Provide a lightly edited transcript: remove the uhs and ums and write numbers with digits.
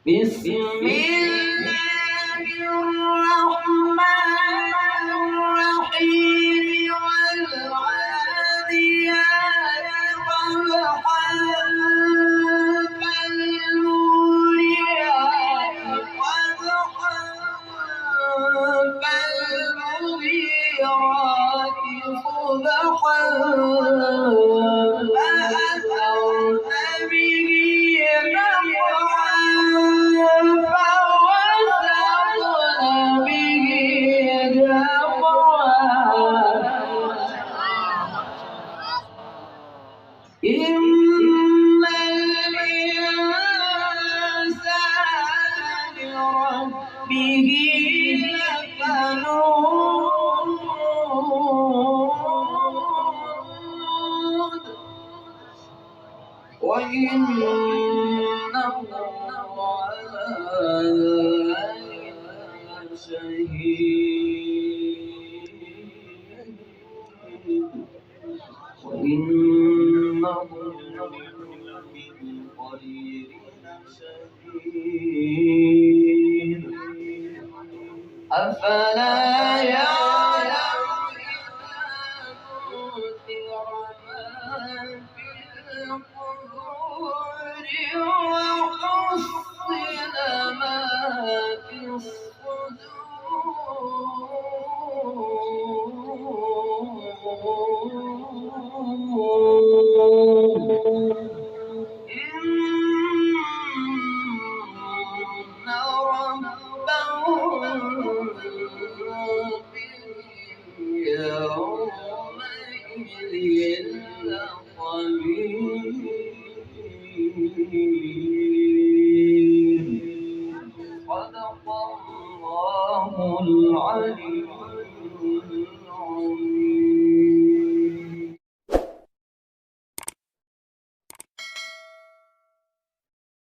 بسم الله الرحمن الرحيم والعاديات ضبحا فالموريات قدحا فالمغيرات صبحا فأثرن به نقعا فوسطن به جمعا إن الإنسان لربه لكنود وإنه على ذلك لشهيد وإنه بالخير لشديد أفلا يعلم إذا نذر ما في القبور وحصل ما في الصدور إن ربهم يومئذ لخبير صدق الله العلي